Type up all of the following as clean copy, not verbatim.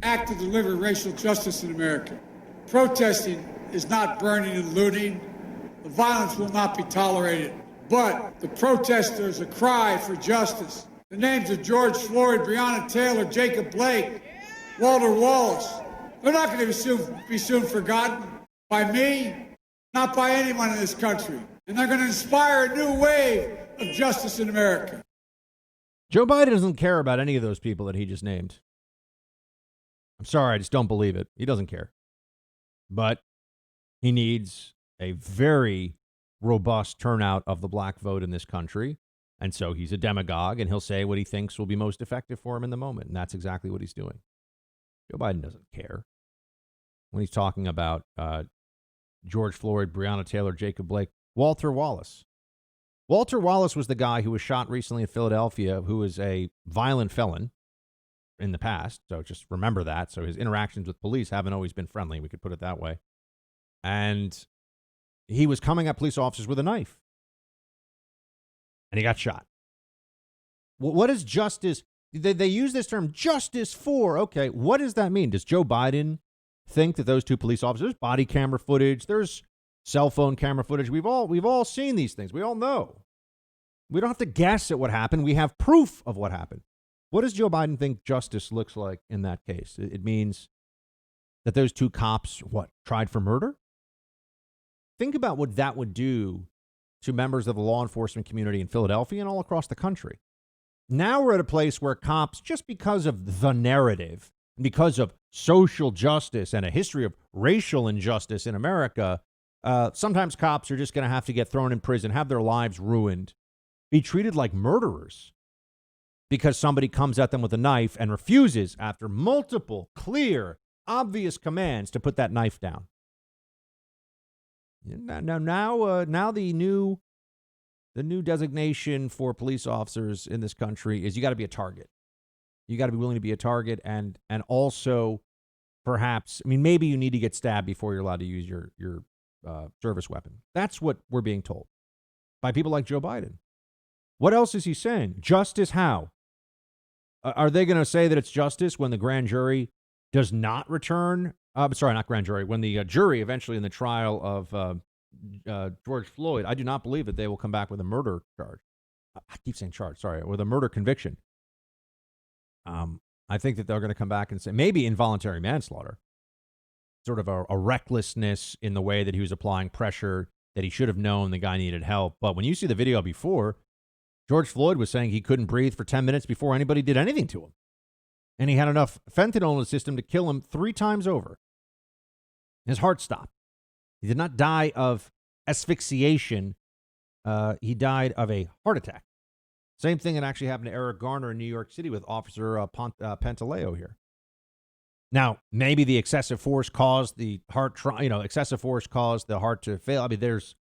act to deliver racial justice in America. Protesting is not burning and looting. The violence will not be tolerated. But the protesters a cry for justice. The names of George Floyd, Breonna Taylor, Jacob Blake, Walter Wallace, they're not going to be soon forgotten by me, not by anyone in this country. And they're going to inspire a new wave of justice in America. Joe Biden doesn't care about any of those people that he just named. I'm sorry, I just don't believe it. He doesn't care. But he needs a very robust turnout of the black vote in this country. And so he's a demagogue, and he'll say what he thinks will be most effective for him in the moment. And that's exactly what he's doing. Joe Biden doesn't care. When he's talking about George Floyd, Breonna Taylor, Jacob Blake, Walter Wallace. Walter Wallace was the guy who was shot recently in Philadelphia, who was a violent felon in the past. So just remember that. So his interactions with police haven't always been friendly. We could put it that way. And he was coming at police officers with a knife. And he got shot. What is justice? They use this term justice for. Okay, what does that mean? Does Joe Biden think that those two police officers, body camera footage, there's cell phone camera footage. We've all seen these things. We all know. We don't have to guess at what happened. We have proof of what happened. What does Joe Biden think justice looks like in that case? It means that those two cops, tried for murder? Think about what that would do to members of the law enforcement community in Philadelphia and all across the country. Now we're at a place where cops, just because of the narrative, because of social justice and a history of racial injustice in America, sometimes cops are just going to have to get thrown in prison, have their lives ruined, be treated like murderers because somebody comes at them with a knife and refuses, after multiple, clear, obvious commands, to put that knife down. Now the new designation for police officers in this country is you got to be a target. You got to be willing to be a target, and also perhaps, maybe you need to get stabbed before you're allowed to use your service weapon. That's what we're being told by people like Joe Biden. What else is he saying? Justice how? Are they going to say that it's justice when the grand jury does not return? Sorry, not grand jury. When the jury eventually in the trial of George Floyd, I do not believe that they will come back with a murder charge. I keep saying charge, sorry, with a murder conviction. I think that they're going to come back and say maybe involuntary manslaughter, sort of a recklessness in the way that he was applying pressure, that he should have known the guy needed help. But when you see the video before, George Floyd was saying he couldn't breathe for 10 minutes before anybody did anything to him. And he had enough fentanyl in his system to kill him 3 times over. His heart stopped. He did not die of asphyxiation. He died of a heart attack. Same thing that actually happened to Eric Garner in New York City with Officer Pantaleo here. Now, maybe the excessive force caused the heart, excessive force caused the heart to fail. There's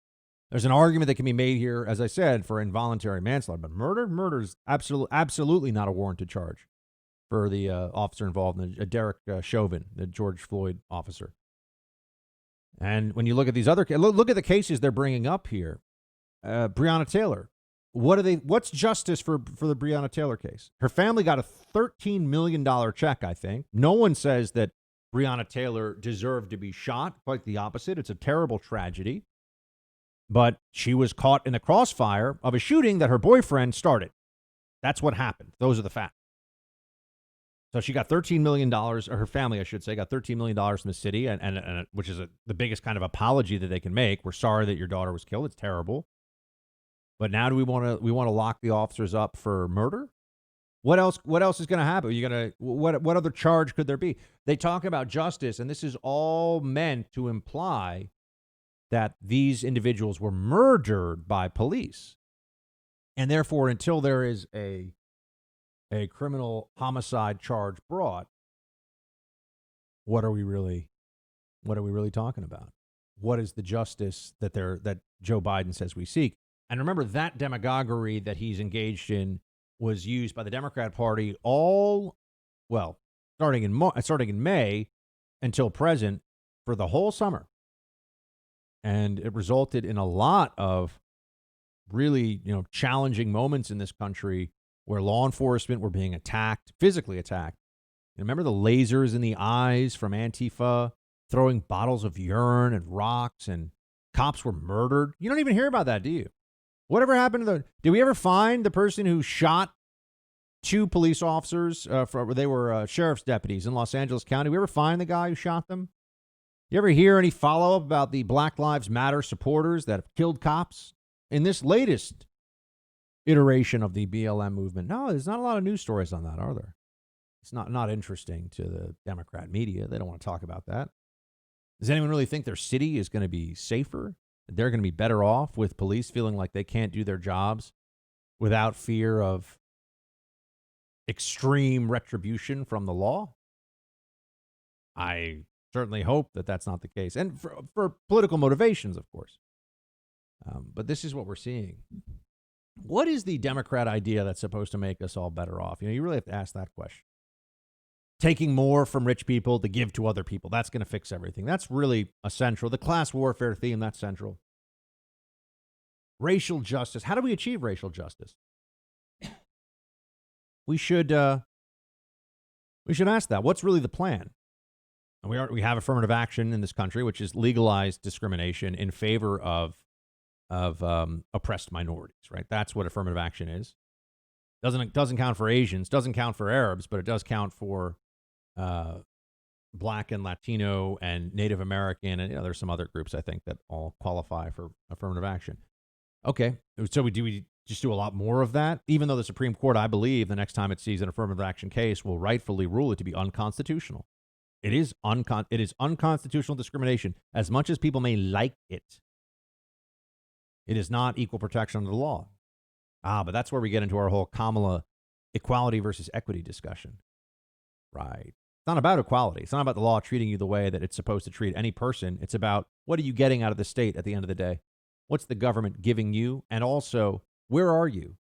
an argument that can be made here, as I said, for involuntary manslaughter. But murder is absolutely not a warranted charge for the officer involved, Derek Chauvin, the George Floyd officer. And when you look at these look at the cases they're bringing up here, Breonna Taylor. What's justice for the Breonna Taylor case? Her family got a $13 million check, I think. No one says that Breonna Taylor deserved to be shot. Quite the opposite. It's a terrible tragedy. But she was caught in the crossfire of a shooting that her boyfriend started. That's what happened. Those are the facts. So she got $13 million, or her family, I should say, got $13 million from the city, and which is the biggest kind of apology that they can make. We're sorry that your daughter was killed. It's terrible. But now do we want to lock the officers up for murder? What else is going to happen? What other charge could there be? They talk about justice, and this is all meant to imply that these individuals were murdered by police. And therefore, until there is a criminal homicide charge brought, what are we really talking about? What is the justice that Joe Biden says we seek? And remember, that demagoguery that he's engaged in was used by the Democrat Party starting in May until present for the whole summer. And it resulted in a lot of really, challenging moments in this country where law enforcement were being attacked, physically attacked, Remember the lasers in the eyes from Antifa, throwing bottles of urine and rocks, and cops were murdered? You don't even hear about that, do you? Whatever happened to did we ever find the person who shot two police officers? They were sheriff's deputies in Los Angeles County. We ever find the guy who shot them? You ever hear any follow-up about the Black Lives Matter supporters that have killed cops in this latest iteration of the BLM movement? No, there's not a lot of news stories on that, are there? It's not interesting to the Democrat media. They don't want to talk about that. Does anyone really think their city is going to be safer? They're going to be better off with police feeling like they can't do their jobs without fear of extreme retribution from the law? I certainly hope that that's not the case. And for political motivations, of course. But this is what we're seeing. What is the Democrat idea that's supposed to make us all better off? You really have to ask that question. Taking more from rich people to give to other people. That's going to fix everything. That's really essential. The class warfare theme, that's central. Racial justice. How do we achieve racial justice? We should ask that. What's really the plan? We have affirmative action in this country, which is legalized discrimination in favor of oppressed minorities, right? That's what affirmative action is. Doesn't count for Asians, doesn't count for Arabs, but it does count for Black and Latino and Native American, and there's some other groups I think that all qualify for affirmative action. Okay, so we just do a lot more of that, even though the Supreme Court, I believe, the next time it sees an affirmative action case, will rightfully rule it to be unconstitutional. It is unconstitutional discrimination, as much as people may like it. It is not equal protection under the law. But that's where we get into our whole Kamala equality versus equity discussion. Right. It's not about equality. It's not about the law treating you the way that it's supposed to treat any person. It's about, what are you getting out of the state at the end of the day? What's the government giving you? And also, where are you?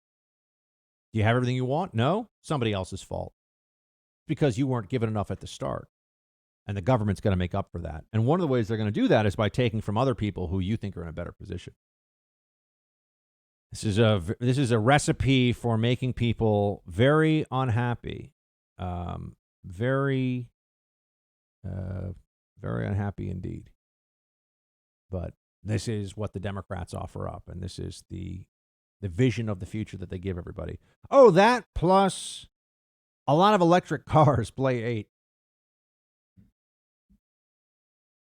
Do you have everything you want? No? Somebody else's fault. Because you weren't given enough at the start. And the government's going to make up for that. And one of the ways they're going to do that is by taking from other people who you think are in a better position. This is a recipe for making people very unhappy. Very unhappy indeed. But this is what the Democrats offer up, and this is the vision of the future that they give everybody. Oh, that plus a lot of electric cars, play 8.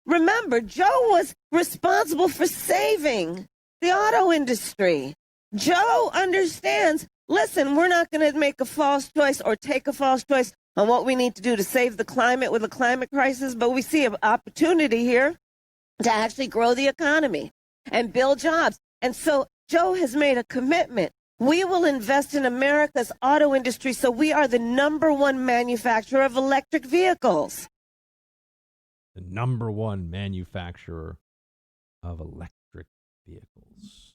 Remember, Joe was responsible for saving the auto industry. Joe understands, listen, we're not going to make a false choice or take a false choice on what we need to do to save the climate with the climate crisis, but we see an opportunity here to actually grow the economy and build jobs. And so Joe has made a commitment. We will invest in America's auto industry so we are the #1 manufacturer of electric vehicles. The #1 manufacturer of electric vehicles.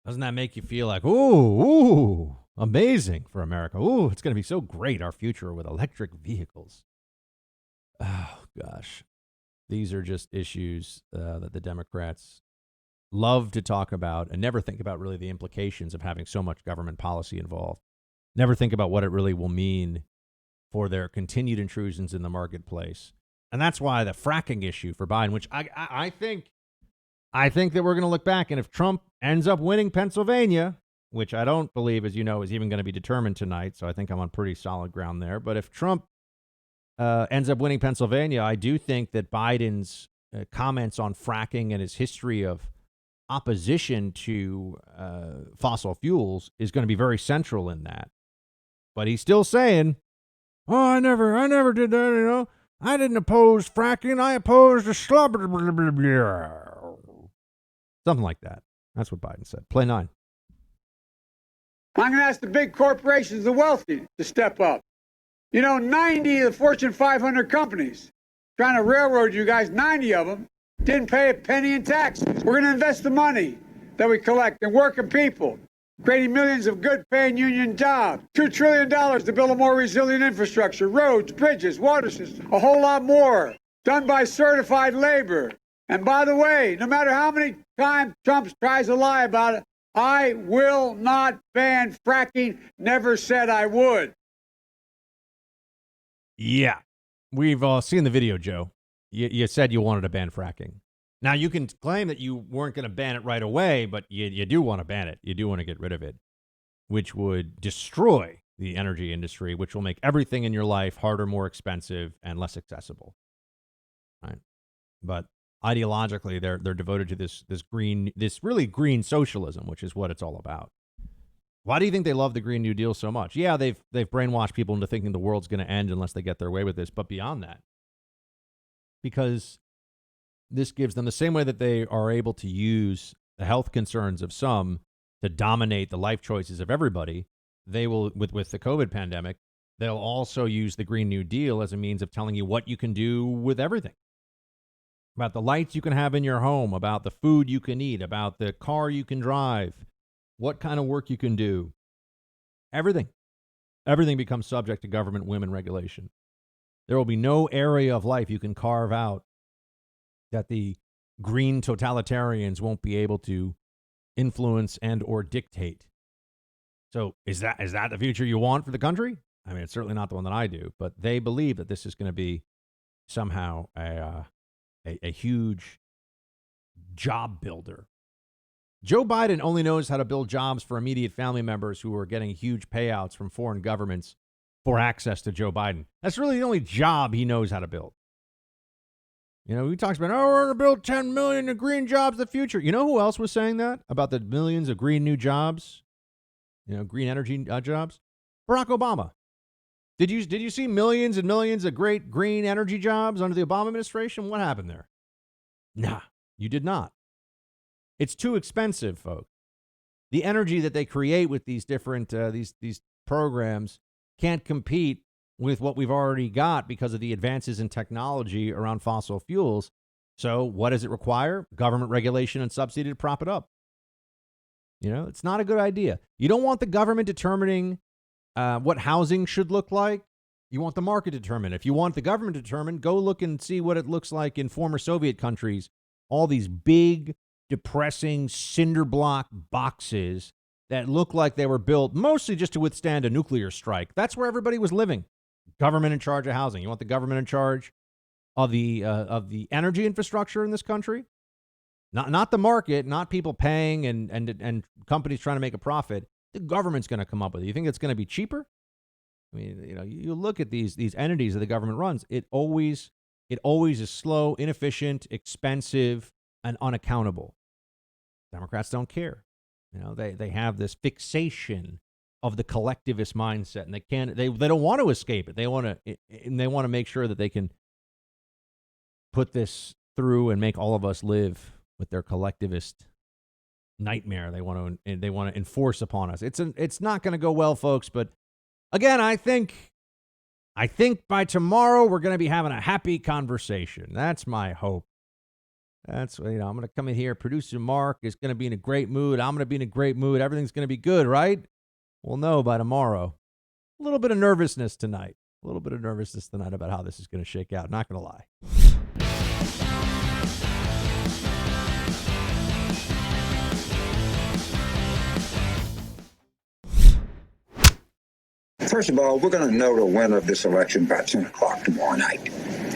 Doesn't that make you feel like, ooh, amazing for America? Ooh, it's going to be so great, our future with electric vehicles. Oh, gosh. These are just issues that the Democrats love to talk about and never think about really the implications of having so much government policy involved. Never think about what it really will mean for their continued intrusions in the marketplace. And that's why the fracking issue for Biden, which I think that we're going to look back, and if Trump ends up winning Pennsylvania, which I don't believe, as you know, is even going to be determined tonight, so I think I'm on pretty solid ground there. But if Trump ends up winning Pennsylvania, I do think that Biden's comments on fracking and his history of opposition to fossil fuels is going to be very central in that. But he's still saying, "Oh, I never did that. You know, I didn't oppose fracking. I opposed the slobber." Something like that. That's what Biden said. Play 9. I'm going to ask the big corporations, the wealthy, to step up. 90 of the Fortune 500 companies trying to railroad you guys, 90 of them didn't pay a penny in taxes. We're going to invest the money that we collect in working people, creating millions of good-paying union jobs, $2 trillion to build a more resilient infrastructure, roads, bridges, water systems, a whole lot more, done by certified labor. And by the way, no matter how many times Trump tries to lie about it, I will not ban fracking. Never said I would. Yeah. We've seen the video, Joe. You said you wanted to ban fracking. Now, you can claim that you weren't going to ban it right away, but you do want to ban it. You do want to get rid of it, which would destroy the energy industry, which will make everything in your life harder, more expensive, and less accessible. Right? But ideologically, they're devoted to this really green socialism, which is what it's all about. Why do you think they love the Green New Deal so much? Yeah, they've brainwashed people into thinking the world's going to end unless they get their way with this. But beyond that, because this gives them the same way that they are able to use the health concerns of some to dominate the life choices of everybody, they will, with the COVID pandemic, they'll also use the Green New Deal as a means of telling you what you can do with everything. About the lights you can have in your home, about the food you can eat, about the car you can drive, what kind of work you can do. Everything becomes subject to government whim and regulation. There will be no area of life you can carve out that the green totalitarians won't be able to influence and or dictate. So is that the future you want for the country? I mean, it's certainly not the one that I do, but they believe that this is going to be somehow a huge job builder. Joe Biden only knows how to build jobs for immediate family members who are getting huge payouts from foreign governments for access to Joe Biden. That's really the only job he knows how to build. You know, he talks about, we're going to build 10 million of green jobs in the future. You know who else was saying that about the millions of green new jobs? You know, green energy jobs? Barack Obama. Did you see millions and millions of great green energy jobs under the Obama administration? What happened there? Nah, you did not. It's too expensive, folks. The energy that they create with these different these programs can't compete with what we've already got because of the advances in technology around fossil fuels. So what does it require? Government regulation and subsidy to prop it up. You know, it's not a good idea. You don't want the government determining what housing should look like. You want the market to determine. If you want the government to determine, go look and see what it looks like in former Soviet countries. All these big, depressing cinder block boxes that look like they were built mostly just to withstand a nuclear strike. That's where everybody was living. Government in charge of housing. You want the government in charge of the energy infrastructure in this country? Not the market, not people paying and companies trying to make a profit. The government's going to come up with it. You think it's going to be cheaper? I mean, you know, you look at these entities that the government runs. It always is slow, inefficient, expensive, and unaccountable. Democrats don't care. You know, they have this fixation of the collectivist mindset, and they don't want to escape it. They want to make sure that they can put this through and make all of us live with their collectivist nightmare they want to enforce upon us. It's not going to go well, folks, but again, I think by tomorrow we're going to be having a happy conversation. That's my hope. That's, I'm going to come in here. Producer Mark is going to be in a great mood. I'm going to be in a great mood. Everything's going to be good, right? We'll know by tomorrow. A little bit of nervousness tonight. About how this is going to shake out. Not going to lie. First of all, we're going to know the winner of this election by 10 o'clock tomorrow night.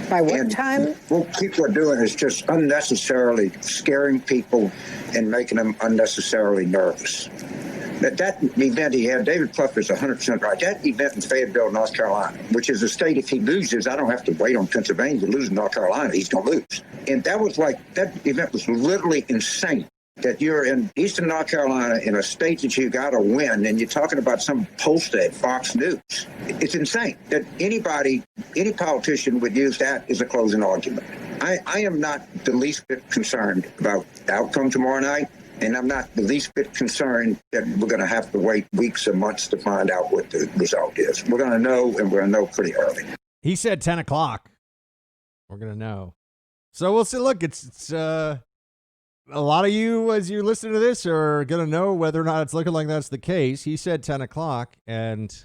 By what time? What people are doing is just unnecessarily scaring people and making them unnecessarily nervous. That event he had, David Plouffer is 100% right. That event in Fayetteville, North Carolina, which is a state, if he loses, I don't have to wait on Pennsylvania to lose in North Carolina. He's going to lose. And that event was literally insane. That you're in eastern North Carolina in a state that you got to win, and you're talking about some poster at Fox News. It's insane that any politician would use that as a closing argument. I am not the least bit concerned about the outcome tomorrow night, and I'm not the least bit concerned that we're going to have to wait weeks or months to find out what the result is. We're going to know, and we're going to know pretty early. He said 10 o'clock. We're going to know. So we'll see. Look, it's a lot of you, as you listen to this, are going to know whether or not it's looking like that's the case. He said 10 o'clock, and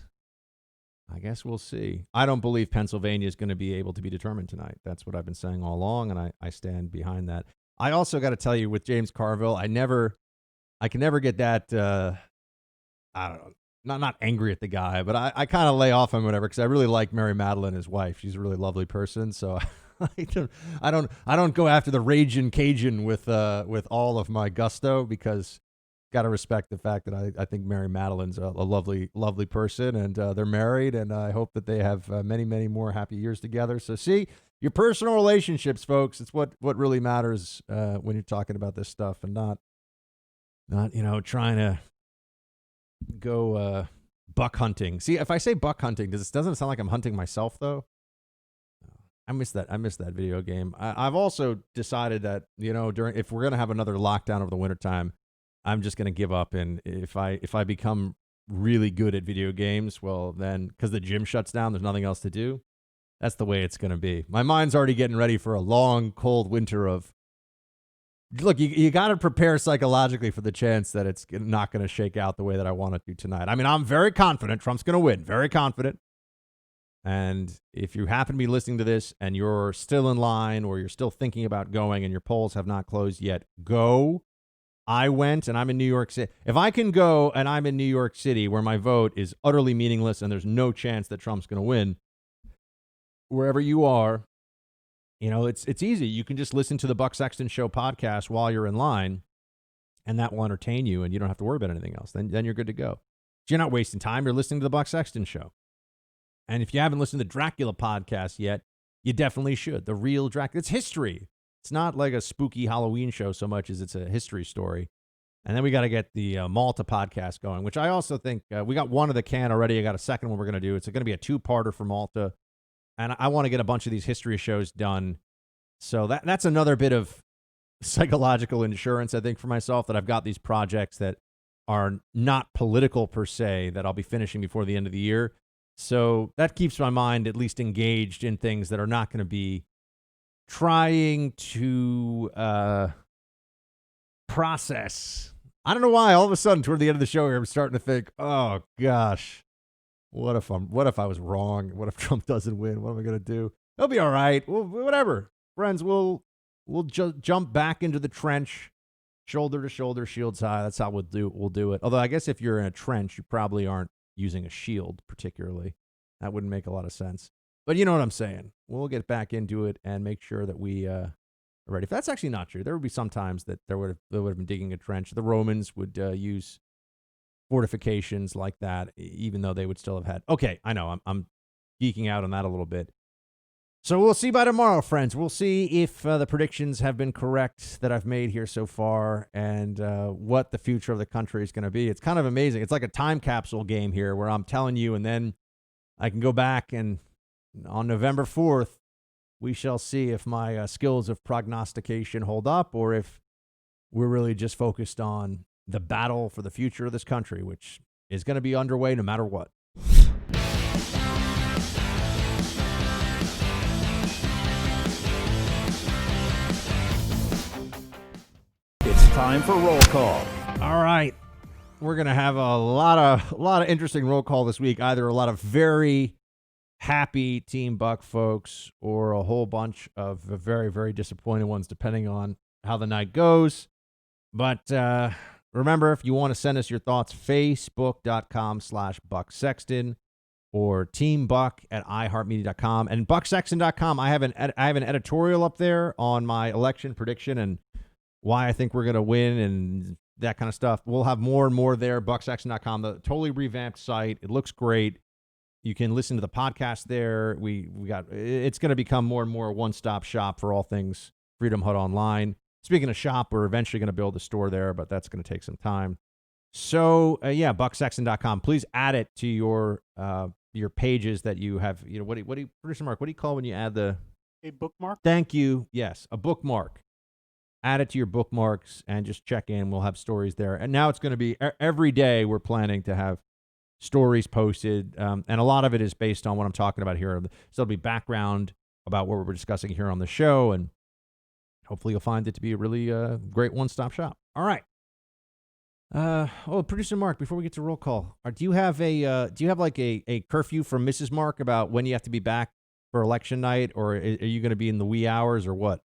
I guess we'll see. I don't believe Pennsylvania is going to be able to be determined tonight. That's what I've been saying all along, and I stand behind that. I also got to tell you, with James Carville, I can never get that, I don't know, not angry at the guy, but I kind of lay off him, whatever, because I really like Mary Madeline, his wife. She's a really lovely person, so I don't go after the raging Cajun with all of my gusto, because got to respect the fact that I think Mary Madeline's a lovely person, and they're married, and I hope that they have many many more happy years together. So see, your personal relationships, folks, it's what really matters when you're talking about this stuff, and not trying to go buck hunting. See, if I say buck hunting, doesn't it sound like I'm hunting myself, though? I miss that video game. I've also decided that, if we're going to have another lockdown over the wintertime, I'm just going to give up. And if I become really good at video games, well, then, because the gym shuts down, there's nothing else to do. That's the way it's going to be. My mind's already getting ready for a long, cold winter of, look, you got to prepare psychologically for the chance that it's not going to shake out the way that I want it to tonight. I mean, I'm very confident Trump's going to win. Very confident. And if you happen to be listening to this and you're still in line, or you're still thinking about going and your polls have not closed yet, go. I went and I'm in New York City. If I can go and I'm in New York City, where my vote is utterly meaningless and there's no chance that Trump's going to win, wherever you are, it's easy. You can just listen to the Buck Sexton Show podcast while you're in line, and that will entertain you, and you don't have to worry about anything else. Then you're good to go. So you're not wasting time. You're listening to the Buck Sexton Show. And if you haven't listened to the Dracula podcast yet, you definitely should. The real Dracula. It's history. It's not like a spooky Halloween show so much as it's a history story. And then we got to get the Malta podcast going, which I also think we got one of the can already. I got a second one we're going to do. It's going to be a 2-parter for Malta. And I want to get a bunch of these history shows done. So that's another bit of psychological insurance, I think, for myself, that I've got these projects that are not political per se that I'll be finishing before the end of the year. So that keeps my mind at least engaged in things that are not going to be trying to process. I don't know why all of a sudden toward the end of the show here, I'm starting to think, oh gosh, what if I was wrong? What if Trump doesn't win? What am I going to do? It'll be all right. Well, whatever. Friends, we'll jump back into the trench, shoulder to shoulder, shields high. That's how we'll do it. Although I guess if you're in a trench, you probably aren't using a shield particularly. That wouldn't make a lot of sense. But you know what I'm saying. We'll get back into it and make sure that we are ready. If that's actually not true, there would be some times that they would have been digging a trench. The Romans would use fortifications like that, even though they would still have had. Okay, I know I'm geeking out on that a little bit. So we'll see by tomorrow, friends. We'll see if the predictions have been correct that I've made here so far, and what the future of the country is going to be. It's kind of amazing. It's like a time capsule game here, where I'm telling you, and then I can go back, and on November 4th, we shall see if my skills of prognostication hold up, or if we're really just focused on the battle for the future of this country, which is going to be underway no matter what. It's time for roll call. All right. We're going to have a lot of interesting roll call this week. Either a lot of very happy Team Buck folks, or a whole bunch of very, very disappointed ones, depending on how the night goes. But remember, if you want to send us your thoughts, facebook.com/BuckSexton or teambuck@iheartmedia.com, and bucksexton.com. I have an editorial up there on my election prediction and why I think we're going to win and that kind of stuff. We'll have more and more there. bucksexton.com, the totally revamped site. It looks great. You can listen to the podcast there. It's going to become more and more a one-stop shop for all things Freedom Hut Online. Speaking of shop, we're eventually going to build a store there, but that's going to take some time. So, bucksexton.com. Please add it to your pages that you have. What do you, Producer Mark, what do you call when you add a bookmark? Thank you. Yes, a bookmark. Add it to your bookmarks and just check in. We'll have stories there. And now it's going to be every day we're planning to have stories posted. And a lot of it is based on what I'm talking about here. So it'll be background about what we're discussing here on the show. And hopefully you'll find it to be a really great one-stop shop. All right. Producer Mark, before we get to roll call, do you have like a curfew from Mrs. Mark about when you have to be back for election night, or are you going to be in the wee hours, or what?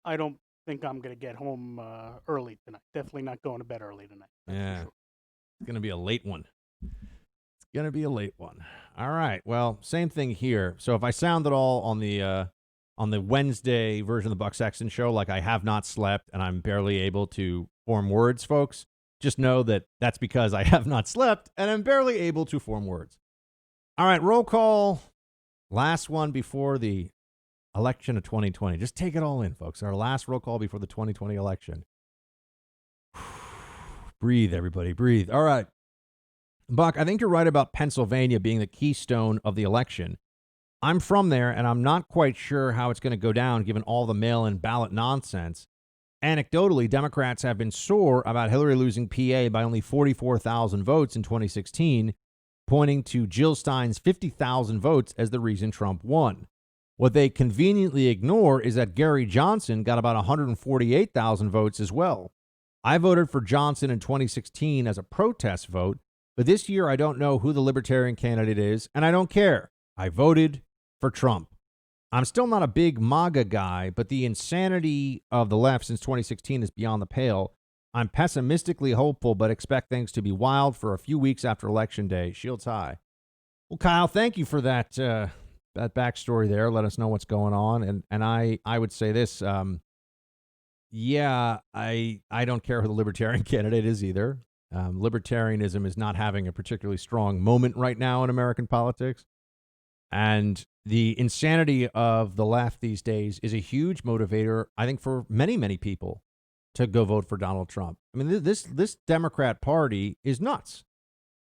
I don't think I'm going to get home early tonight. Definitely not going to bed early tonight. Yeah. Sure. It's going to be a late one. It's going to be a late one. All right. Well, same thing here. So if I sound at all on the Wednesday version of the Buck Sexton show like I have not slept and I'm barely able to form words, folks, just know that that's because I have not slept and I'm barely able to form words. All right, roll call. Last one before the election of 2020. Just take it all in, folks. Our last roll call before the 2020 election. Breathe, everybody, breathe. All right. Buck, I think you're right about Pennsylvania being the keystone of the election. I'm from there, and I'm not quite sure how it's going to go down given all the mail-in ballot nonsense. Anecdotally, Democrats have been sore about Hillary losing PA by only 44,000 votes in 2016, pointing to Jill Stein's 50,000 votes as the reason Trump won. What they conveniently ignore is that Gary Johnson got about 148,000 votes as well. I voted for Johnson in 2016 as a protest vote, but this year I don't know who the Libertarian candidate is, and I don't care. I voted for Trump. I'm still not a big MAGA guy, but the insanity of the left since 2016 is beyond the pale. I'm pessimistically hopeful, but expect things to be wild for a few weeks after Election Day. Shields high. Well, Kyle, thank you for that that backstory there. Let us know what's going on. And I would say this, yeah, I don't care who the Libertarian candidate is either. Libertarianism is not having a particularly strong moment right now in American politics. And the insanity of the left these days is a huge motivator, I think, for many, many people to go vote for Donald Trump. I mean, this Democrat Party is nuts.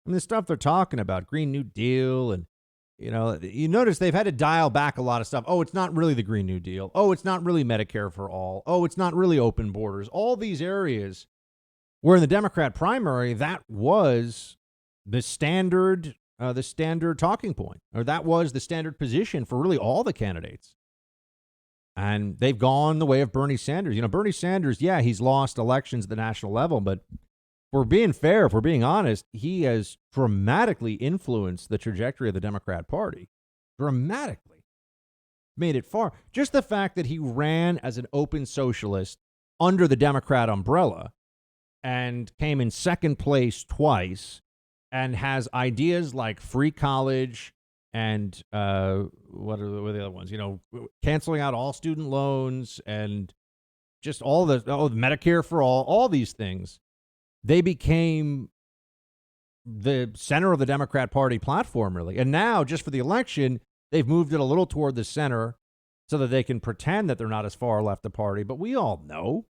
I mean, the stuff they're talking about, Green New Deal, and, you notice they've had to dial back a lot of stuff. Oh, it's not really the Green New Deal. Oh, it's not really Medicare for all. Oh, it's not really open borders. All these areas where in the Democrat primary, that was the standard talking point, or that was the standard position for really all the candidates. And they've gone the way of Bernie Sanders. Bernie Sanders, yeah, he's lost elections at the national level, but if we're being fair, if we're being honest, he has dramatically influenced the trajectory of the Democrat Party. Dramatically. Made it far. Just the fact that he ran as an open socialist under the Democrat umbrella and came in second place twice and has ideas like free college and what are the other ones? Canceling out all student loans and just all the Medicare for all these things. They became the center of the Democrat Party platform, really. And now, just for the election, they've moved it a little toward the center so that they can pretend that they're not as far left the party. But we all know,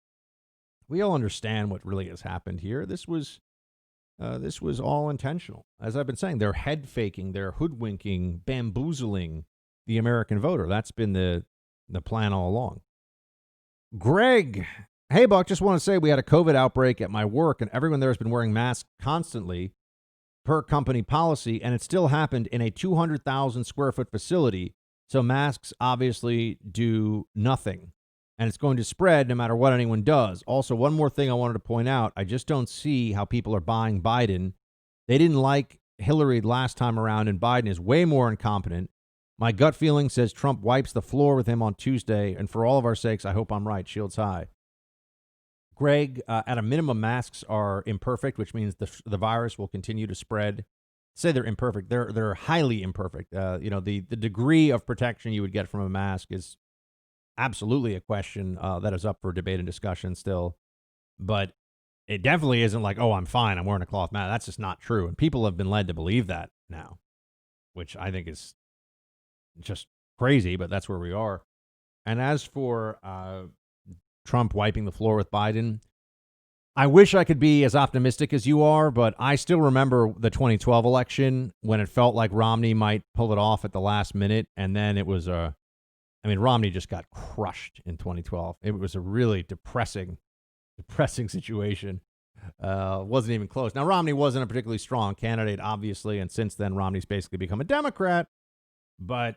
we all understand what really has happened here. This was all intentional. As I've been saying, they're head faking, they're hoodwinking, bamboozling the American voter. That's been the plan all along. Greg, hey, Buck, just want to say we had a COVID outbreak at my work, and everyone there has been wearing masks constantly per company policy, and it still happened in a 200,000 square foot facility. So masks obviously do nothing. And it's going to spread no matter what anyone does. Also, one more thing I wanted to point out. I just don't see how people are buying Biden. They didn't like Hillary last time around, and Biden is way more incompetent. My gut feeling says Trump wipes the floor with him on Tuesday. And for all of our sakes, I hope I'm right. Shields high. Greg, at a minimum, masks are imperfect, which means the virus will continue to spread. Say they're imperfect. They're highly imperfect. The degree of protection you would get from a mask is absolutely a question that is up for debate and discussion still. But it definitely isn't like, oh, I'm fine, I'm wearing a cloth mask. That's just not true. And people have been led to believe that now, which I think is just crazy, but that's where we are. And as for Trump wiping the floor with Biden, I wish I could be as optimistic as you are, but I still remember the 2012 election when it felt like Romney might pull it off at the last minute. And then it was Romney just got crushed in 2012. It was a really depressing situation. Wasn't even close. Now, Romney wasn't a particularly strong candidate, obviously, and since then, Romney's basically become a Democrat. But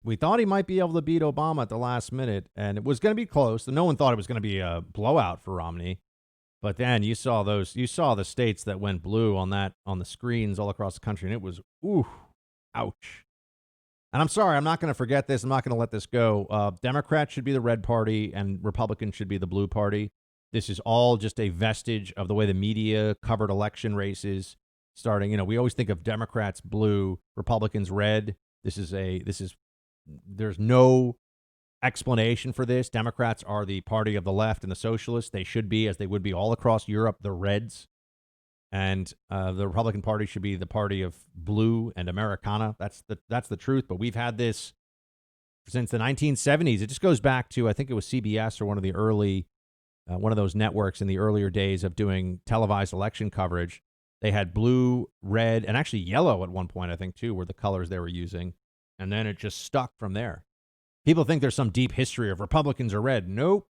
we thought he might be able to beat Obama at the last minute, and it was going to be close. No one thought it was going to be a blowout for Romney. But then you saw the states that went blue on the screens all across the country, and it was, ouch. And I'm sorry, I'm not going to forget this. I'm not going to let this go. Democrats should be the red party, and Republicans should be the blue party. This is all just a vestige of the way the media covered election races starting. We always think of Democrats blue, Republicans red. There's no explanation for this. Democrats are the party of the left and the socialists. They should be, as they would be all across Europe, the reds. And the Republican Party should be the party of blue and Americana. That's the truth. But we've had this since the 1970s. It just goes back to, I think it was CBS or one of those networks in the earlier days of doing televised election coverage. They had blue, red, and actually yellow at one point, I think, too, were the colors they were using. And then it just stuck from there. People think there's some deep history of Republicans are red. Nope.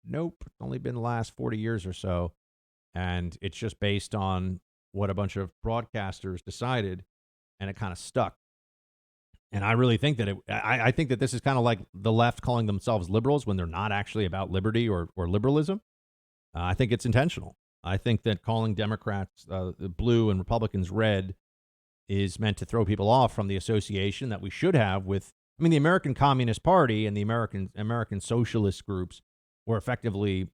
It's only been the last 40 years or so. And it's just based on what a bunch of broadcasters decided, and it kind of stuck. And I really think that I think that this is kind of like the left calling themselves liberals when they're not actually about liberty or liberalism. I think it's intentional. I think that calling Democrats blue and Republicans red is meant to throw people off from the association that we should have with, the American Communist Party and the American socialist groups were effectively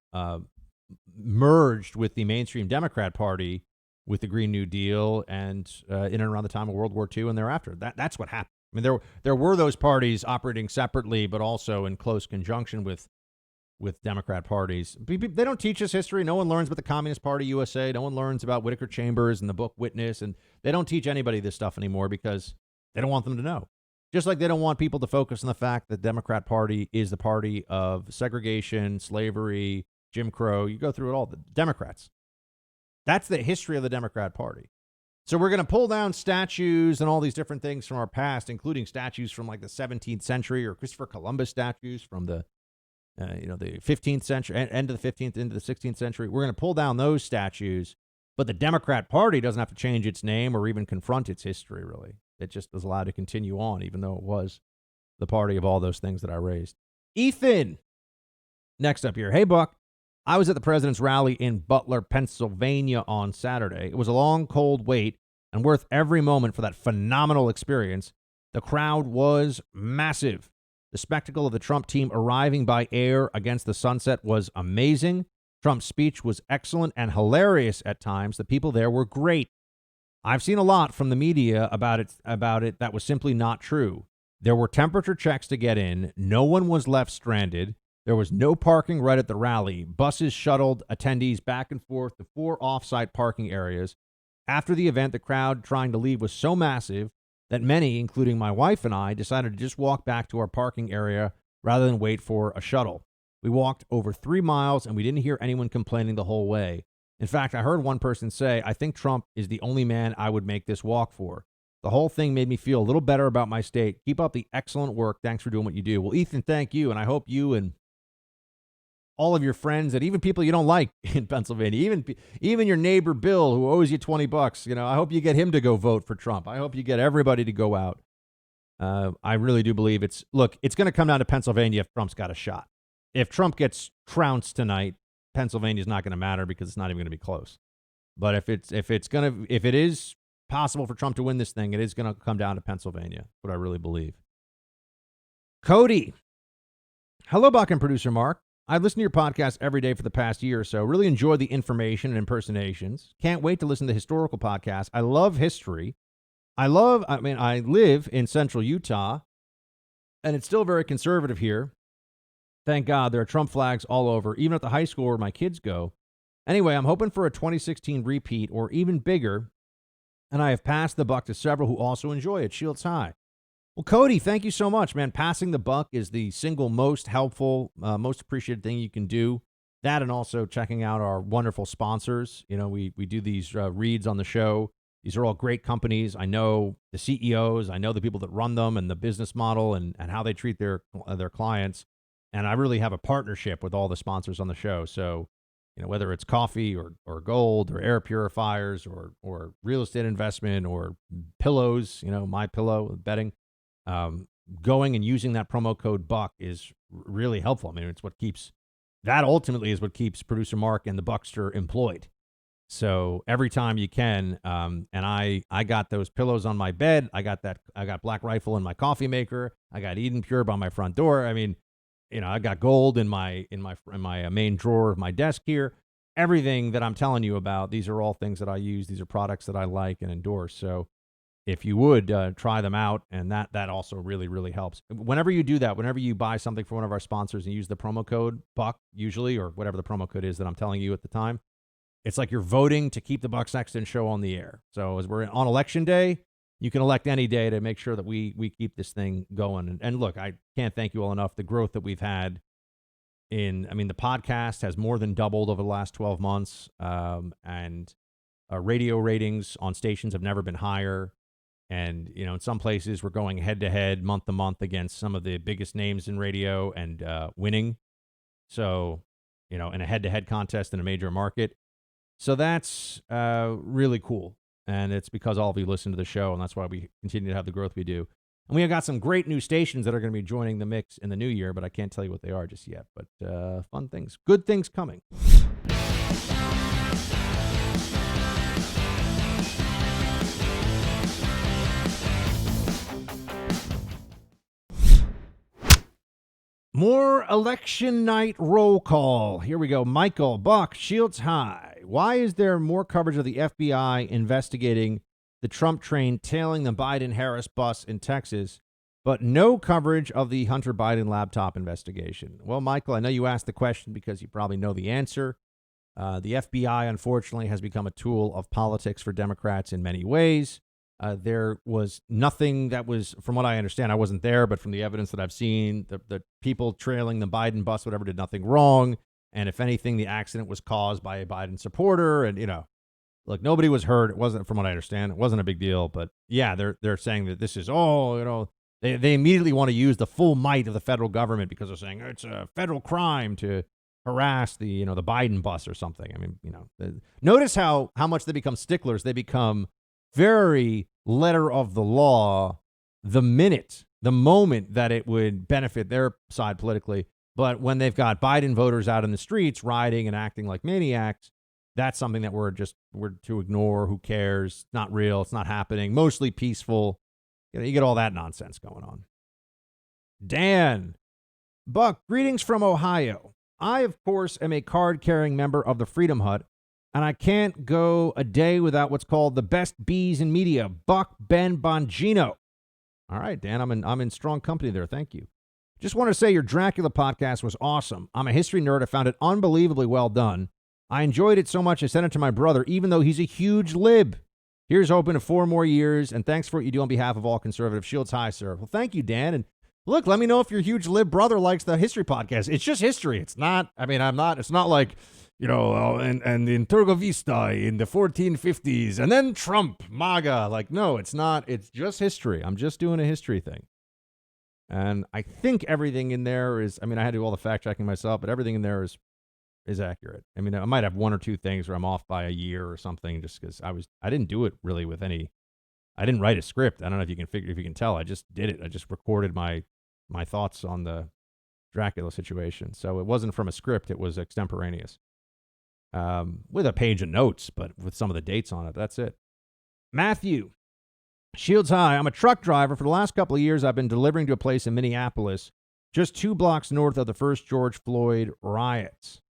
merged with the mainstream Democrat Party with the Green New Deal and in and around the time of World War II and thereafter. That's what happened. There were those parties operating separately, but also in close conjunction with Democrat parties. They don't teach us history. No one learns about the Communist Party USA. No one learns about Whittaker Chambers and the book Witness. And they don't teach anybody this stuff anymore because they don't want them to know. Just like they don't want people to focus on the fact that the Democrat Party is the party of segregation, slavery, Jim Crow. You go through it all. The Democrats. That's the history of the Democrat Party. So we're going to pull down statues and all these different things from our past, including statues from like the 17th century or Christopher Columbus statues from the 15th century, end of the 15th into the 16th century. We're going to pull down those statues, but the Democrat Party doesn't have to change its name or even confront its history, really. It just is allowed to continue on, even though it was the party of all those things that I raised. Ethan, next up here. Hey, Buck. I was at the president's rally in Butler, Pennsylvania on Saturday. It was a long, cold wait and worth every moment for that phenomenal experience. The crowd was massive. The spectacle of the Trump team arriving by air against the sunset was amazing. Trump's speech was excellent and hilarious at times. The people there were great. I've seen a lot from the media about it that was simply not true. There were temperature checks to get in. No one was left stranded. There was no parking right at the rally. Buses shuttled attendees back and forth to 4 off-site parking areas. After the event, the crowd trying to leave was so massive that many, including my wife and I, decided to just walk back to our parking area rather than wait for a shuttle. We walked over 3 miles, and we didn't hear anyone complaining the whole way. In fact, I heard one person say, I think Trump is the only man I would make this walk for. The whole thing made me feel a little better about my state. Keep up the excellent work. Thanks for doing what you do. Well, Ethan, thank you, and I hope you and all of your friends and even people you don't like in Pennsylvania, even your neighbor Bill who owes you $20, I hope you get him to go vote for Trump. I hope you get everybody to go out. I really do believe it's going to come down to Pennsylvania if Trump's got a shot. If Trump gets trounced tonight, Pennsylvania's not going to matter because it's not even going to be close. But if it is possible for Trump to win this thing, it is going to come down to Pennsylvania. That's what I really believe. Cody. Hello, Buck and producer Mark. I've listened to your podcast every day for the past year or so. Really enjoy the information and impersonations. Can't wait to listen to historical podcasts. I love history. I live in central Utah, and it's still very conservative here. Thank God there are Trump flags all over, even at the high school where my kids go. Anyway, I'm hoping for a 2016 repeat or even bigger, and I have passed the buck to several who also enjoy it. Shields high. Well, Cody, thank you so much, man. Passing the buck is the single most helpful, most appreciated thing you can do. That and also checking out our wonderful sponsors. We do these reads on the show. These are all great companies. I know the CEOs. I know the people that run them and the business model and how they treat their clients. And I really have a partnership with all the sponsors on the show. So, whether it's coffee or gold or air purifiers or real estate investment or pillows, my pillow betting. Going and using that promo code BUCK is really helpful. It's ultimately is what keeps producer Mark and the Buckster employed. So every time you can, and I got those pillows on my bed. I got Black Rifle in my coffee maker. I got Eden Pure by my front door. I got gold in my main drawer of my desk here. Everything that I'm telling you about, these are all things that I use. These are products that I like and endorse. So if you would try them out, and that also really, really helps. Whenever you do that, whenever you buy something for one of our sponsors and use the promo code Buck, usually, or whatever the promo code is that I'm telling you at the time, it's like you're voting to keep the Buck Sexton Show on the air. So as we're on election day, you can elect any day to make sure that we keep this thing going. And look, I can't thank you all enough. The growth that we've had the podcast has more than doubled over the last 12 months. And radio ratings on stations have never been higher. And, in some places we're going head to head, month to month against some of the biggest names in radio and winning. So, in a head to head contest in a major market. So that's really cool. And it's because all of you listen to the show, and that's why we continue to have the growth we do. And we have got some great new stations that are going to be joining the mix in the new year, but I can't tell you what they are just yet. But fun things, good things coming. More election night roll call. Here we go. Michael, Buck, Shields High. Why is there more coverage of the FBI investigating the Trump train tailing the Biden-Harris bus in Texas, but no coverage of the Hunter Biden laptop investigation? Well, Michael, I know you asked the question because you probably know the answer. The FBI, unfortunately, has become a tool of politics for Democrats in many ways. There was nothing that was, from what I understand, I wasn't there, but from the evidence that I've seen, the people trailing the Biden bus, whatever, did nothing wrong. And if anything, the accident was caused by a Biden supporter. And, look, nobody was hurt. It wasn't, from what I understand, it wasn't a big deal. But yeah, they're saying that this is, they immediately want to use the full might of the federal government because they're saying it's a federal crime to harass the Biden bus or something. I mean, notice how much they become sticklers. They become very letter of the law the moment that it would benefit their side politically. But when they've got Biden voters out in the streets rioting and acting like maniacs, that's something that we're to ignore. Who cares? It's not real. It's not happening. Mostly peaceful. You get all that nonsense going on. Dan, Buck, greetings from Ohio. I, of course, am a card-carrying member of the Freedom Hut, and I can't go a day without what's called the best bees in media, Buck Ben Bongino. All right, Dan, I'm in strong company there. Thank you. Just want to say your Dracula podcast was awesome. I'm a history nerd. I found it unbelievably well done. I enjoyed it so much I sent it to my brother, even though he's a huge lib. Here's hoping to 4 more years, and thanks for what you do on behalf of all conservative. Shields High, sir. Well, thank you, Dan. And look, let me know if your huge lib brother likes the history podcast. It's just history. It's not, it's not like, and in Turgovista in the 1450s, and then Trump, MAGA. Like, no, it's not. It's just history. I'm just doing a history thing. And I think everything in there is, I had to do all the fact checking myself, but everything in there is accurate. I might have 1 or 2 things where I'm off by a year or something just because I didn't do it really with any, I didn't write a script. I don't know if you can tell. I just did it. I just recorded my thoughts on the Dracula situation. So it wasn't from a script. It was extemporaneous. With a page of notes, but with some of the dates on it. That's it. Matthew, Shields High. I'm a truck driver. For the last couple of years, I've been delivering to a place in Minneapolis, just 2 blocks north of the first George Floyd riots.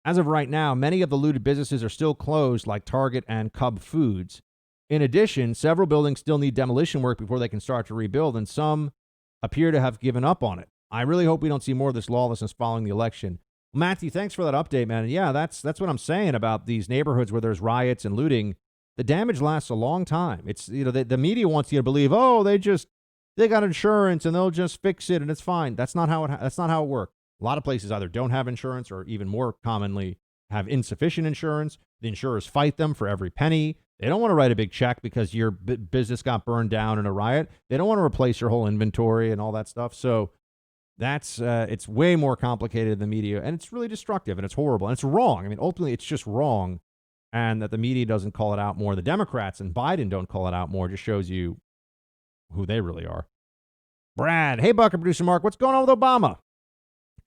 As of right now, many of the looted businesses are still closed, like Target and Cub Foods. In addition, several buildings still need demolition work before they can start to rebuild, and some appear to have given up on it. I really hope we don't see more of this lawlessness following the election. Matthew, thanks for that update, man. And yeah, that's what I'm saying about these neighborhoods where there's riots and looting. The damage lasts a long time. It's, the media wants you to believe, they got insurance and they'll just fix it and it's fine. That's not how it works. A lot of places either don't have insurance or even more commonly have insufficient insurance. The insurers fight them for every penny. They don't want to write a big check because your business got burned down in a riot. They don't want to replace your whole inventory and all that stuff. So that's it's way more complicated than the media, and it's really destructive and it's horrible and it's wrong. Ultimately, it's just wrong, and that the media doesn't call it out more. The Democrats and Biden don't call it out more. Just shows you who they really are. Brad, hey, Buck and Producer Mark, what's going on with Obama?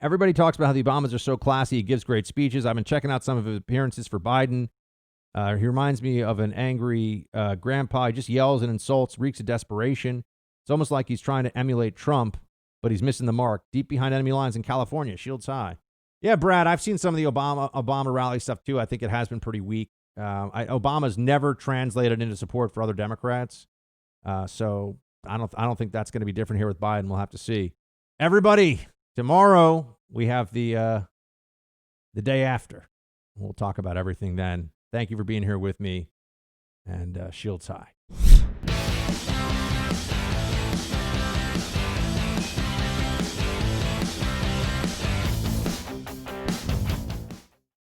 Everybody talks about how the Obamas are so classy. He gives great speeches. I've been checking out some of his appearances for Biden. He reminds me of an angry grandpa. He just yells and insults, reeks of desperation. It's almost like he's trying to emulate Trump. but he's missing the mark. Deep behind enemy lines in California, shields high. Yeah, Brad, I've seen some of the Obama rally stuff too. I think it has been pretty weak. Obama's never translated into support for other Democrats, so I don't think that's going to be different here with Biden. We'll have to see. Everybody, tomorrow we have the day after. We'll talk about everything then. Thank you for being here with me, and shields high.